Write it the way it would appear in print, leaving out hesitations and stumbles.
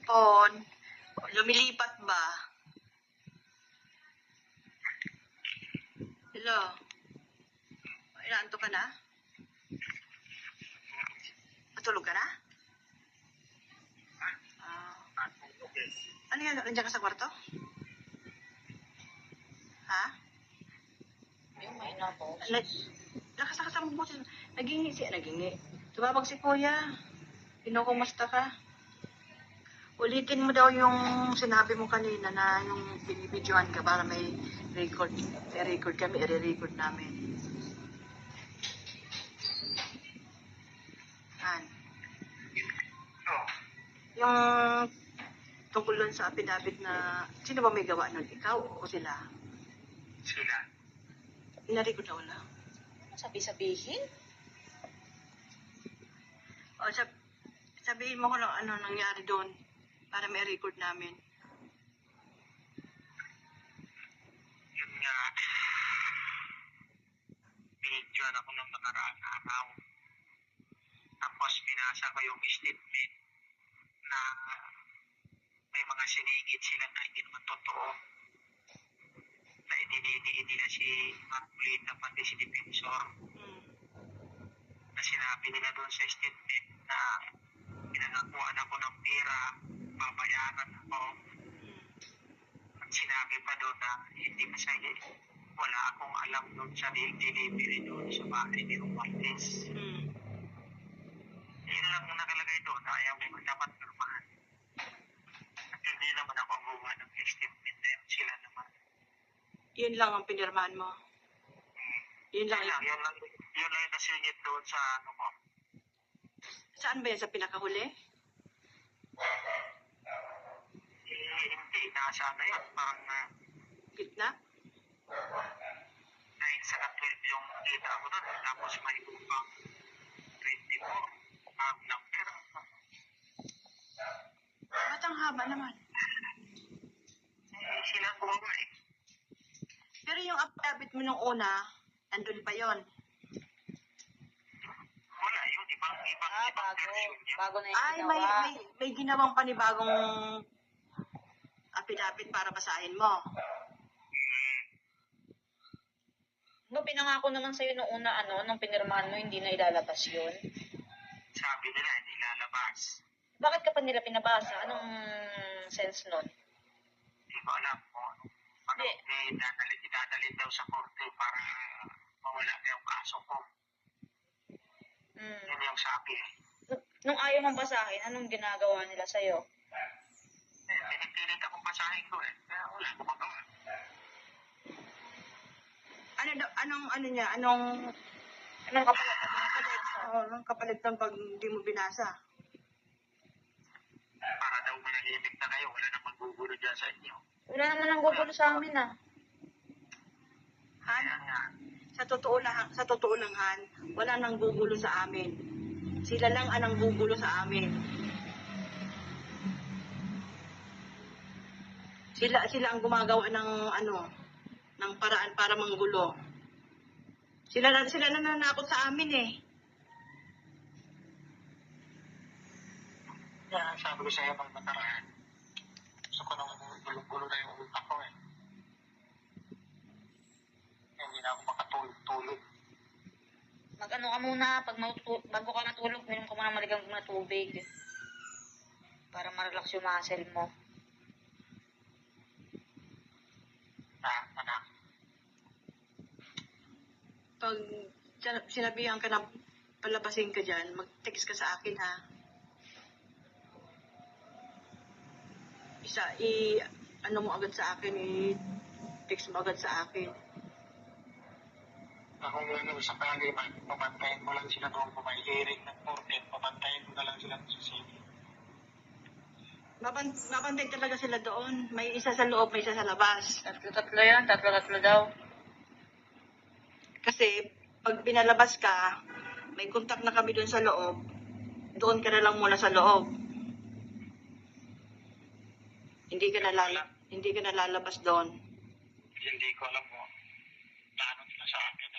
cellphone. Lumilipat ba? Hello? Inaanto ka na? Matulog ka na? Ano yan? Nandiyan ka sa kwarto? Ha? Yung may napo. Lakas ang buti. Nagingi. Tumawag si Kuya. Kinukumusta ka? Ulitin mo daw yung sinabi mo kanina na yung binibidyohan ka para may record. May record kami, i-record namin. Han. Yung tungkol dun sa affidavit na, sino ba may gawa nun? Ikaw o sila? Sila. Ina-record na wala. Sabi-sabihin? O, sabihin mo ko lang ano nangyari doon para may record namin. Yun nga. Binidyoan ako ng nakaraang araw. Tapos binasa ko yung statement na may mga sinigit sila na hindi naman totoo. Na idinidiin nila si Marcolita pati si Defensor. Na sinabi nila doon sa statement na pinangakuan ako ng pera, babayaran ako. At sinabi pa doon na hindi masaya. Wala akong alam doon sa delivery doon sa bahay ni Romartes. Yun lang ang nakalagay doon na ayaw ko dapat pirmahan. At hindi naman ako gumawa ng statement na yun. Sila naman. Yun lang ang pinirmahan mo. Yun lang. Yun lang yung nasingit doon sa ano ko. Saan ba yan? Sa pinakahuli? Hindi, nasa ano yun. Parang Gitna? 9 sa 12 yung kita ko doon. Tapos may upang 24 ng pera. Ba't ang haba naman? Sila gumawa eh. Pero yung affidavit mo nung una, nandun pa yon. Wala yun. Ibang version yun. Bago na yung Ay, ginawa. may ginawang panibagong affidavit para basahin mo. No, pinangako naman sa'yo nung una, nung pinirmahan mo, hindi na ilalabas yun. Sabi nila, hindi lalabas. Bakit ka pa nila pinabasa? Anong sense nun? Hindi ko alam kung ano. Idadalhin daw sa korte para mawala na yung kaso ko. Yun yung sabi eh. Nung ayaw mong basahin, anong ginagawa nila sa'yo? Pinipilit akong basahin ko eh. Kaya wala ko magawa. Anong kapalit ng pag hindi mo binasa? Para daw manahimik na kayo. Wala nang maggugulo dyan sa inyo. Wala naman ang gugulo sa amin, Han, Kaya nga. sa totoo lang, Han, wala nang gugulo sa amin. Sila lang ang gugulo sa amin. Sila ang gumagawa ng ng paraan para manggulo. Sila nananakot sa amin eh. Kaya sabi ko sa'yo pag nakaraan. Gusto ko nang gulo-gulo na yung utak ko eh. Hindi na ako makatulog-tulog. Mag-ano ka muna, bago ka matulog, minom ka muna maligang na tubig. Para ma-relax yung muscle mo. Anak. Pag sinabihan ka na palabasin ka dyan, mag-text ka sa akin ha. Ano mo agad sa akin, text mo agad sa akin. Kung ano sa kaliman, pamantayin mo lang sila doon kung may hearing ng korte, pamantayin mo na lang sila sa city. Mabantay talaga sila doon. May isa sa loob, may isa sa labas. Tatlo yan, tatlo daw. Kasi pag pinalabas ka, may contact na kami doon sa loob. Doon ka na lang muna sa loob. Hindi ka na lalabas doon. Hindi ko alam mo. Plano nila sa akin.